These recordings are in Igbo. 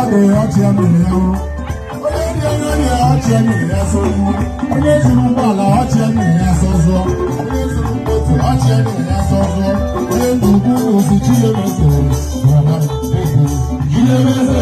mmadụ ọchịa mere ya onye dị onye onye ọchịa mere ya sọzụ onye zuru ụgbọala ọchịa mere ya sọzụ onye zuru moto ọchịa mere ya sọzụ onye ndugbu osi Chinemeze Chinemeze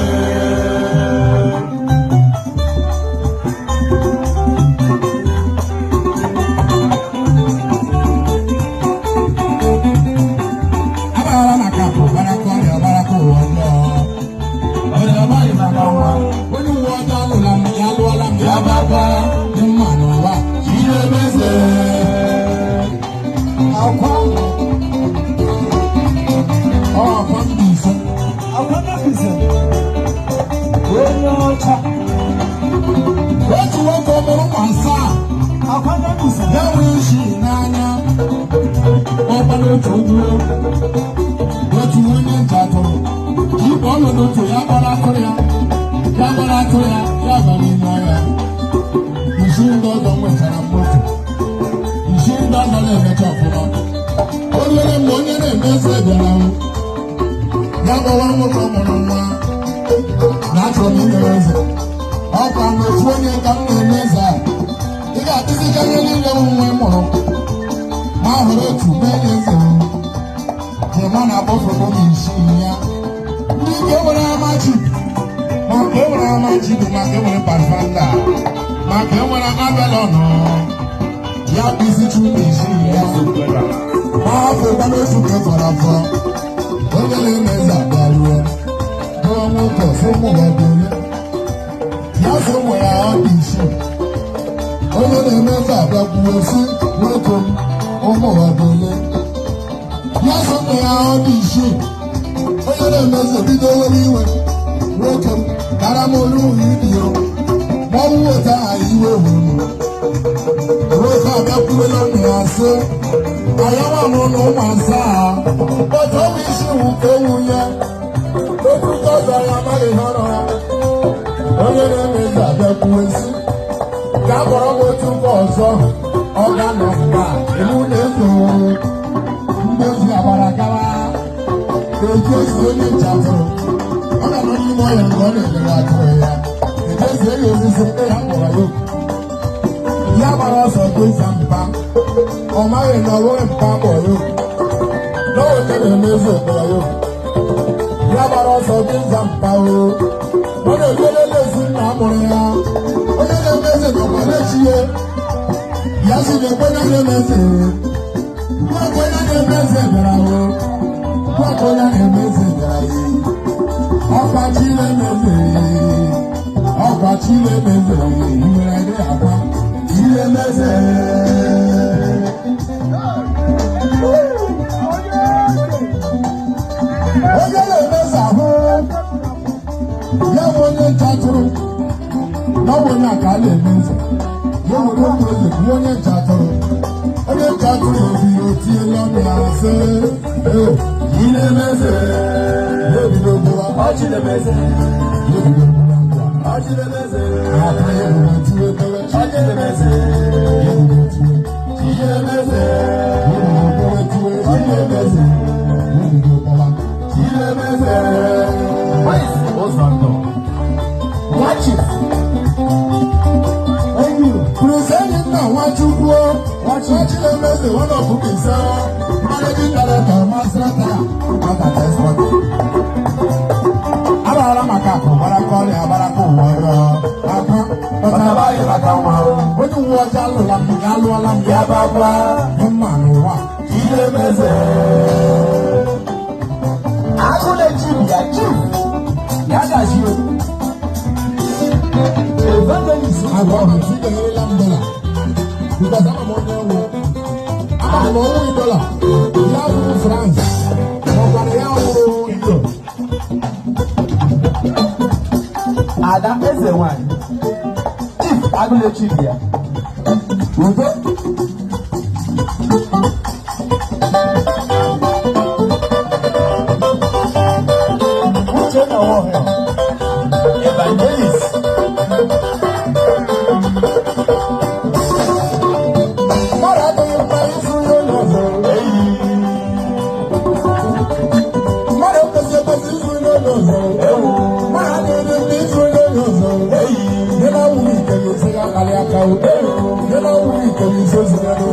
nke n'iso zuru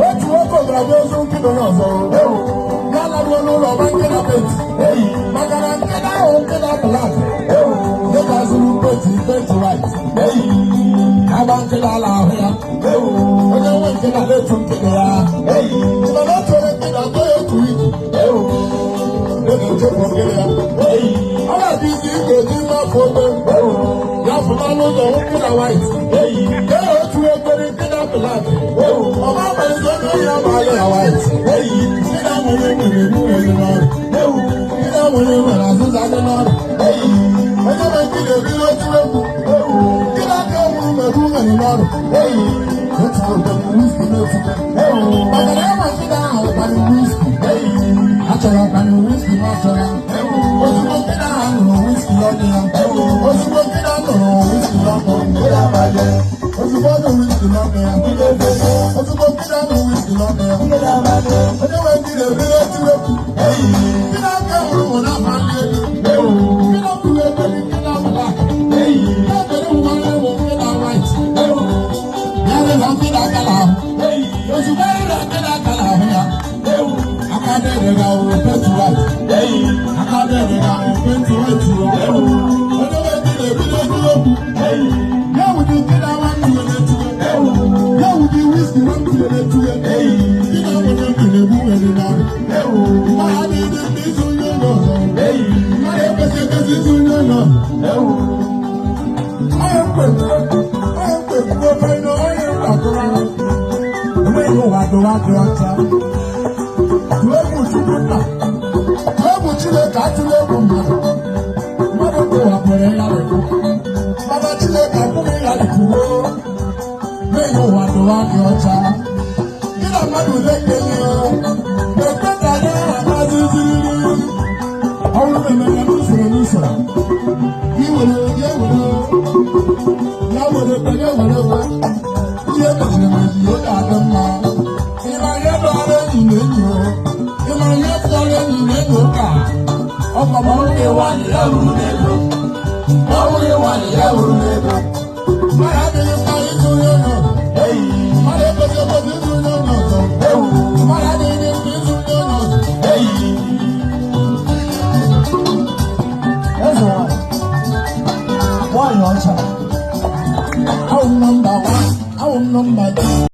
otu nwoke gara bịa ozu nkịta onye ọzọ ya laruo n'ụlọ ọba nkịta penti maka na nkịta ahụ nkịta blak dịka zuru penti white agba nkịta ala ahụ ya onye nwe nkịta na-etu nkịta ya mana otu onye nkịta atọ ya otu iji na-echepụ nkịta ya ọ ga-adị isi ị ga-eji mma afọ obe ya fụta n'ụzọ nkịta white ya otu ekpere nkịta blak ọba abalị onye onye amaghị ya white nkịta nwere nwere nwere n'ọrụ nkịta nwere nwere azụza dị n'ọrụ onye nwe nkịta ebiri otu egwu nkịta aka nwụrụ mekwu nwere n'ọrụ otu obodo wiski n'otu maka na ya ma nkịta ahụ ụkwanụ wiski achọrọ ọkwanụ wiski ma achọrọ ya ozugbo nkịta ahụ nụrụ wiski n'ọnụ ya ozugbo nkịta nụrụ wiski n'ọnụ ozugbo ọ nụrụ wiski n'ọnụ ya ozugbo nkịta nụrụ wiski n'ọnụ ya onye nwe nkịta ebiri otu egwu nkịta aka nwụrụ na ama ndị elu nkịta kwuru ekpere nkịta ọbụla na-ekpere ụmụnne bụ nkịta white ya nkịta akala ahụ ozugbo ịra nkịta akala ahụ ya aka dịrị ga ahụ penti white aka dịrị ga ahụ penti white onye nwe nkịta ebido egwuregwu ya wụdị nkịta nwanne ya na-etuwe ya wụdị wiski nwanne ya na-etuwe nkịta nwere nkịta egwu nwere n'ọrụ mma ha na-ede ndị izu onye ụlọ ọzọ mmadụ ekwesị ekwesị izu onye ụlọ onye mkpegbu ofe na onye mkpakọrọ onweghị ụwa dụwa dị ọcha tụọ egwu chukwu nna tụọ egwu Chineke atụla egwu mmadụ mmadụ kewapụrụ ya lekwu mana Chineke abụghị ya lekwuo onweghị ụwa dụwa dị ọcha gị na mmadụ na-ekenye na-ekpeta ya amazi ziriri ọrụ na-emenya n'usoro iwere ya were onye were we ihe meziri mezi ihe ga-adị mma ịma ihe dọrọ enyi na enyi ịma ihe dọrọ enyi na enyi ụka ọkpọma nwunye nwanyị ya hụrụ n'ego nwunye nwanyị ya hụrụ n'ego mmadụ adịghị mma ịzụ onye ọnụ mmadụ ekwesị ekwesị ịzụ onye ọnụ ọzọ mmadụ adịghị mma ịzụ onye ọnụ ọzọ eze nwanyị ọcha I will number one, I will number two.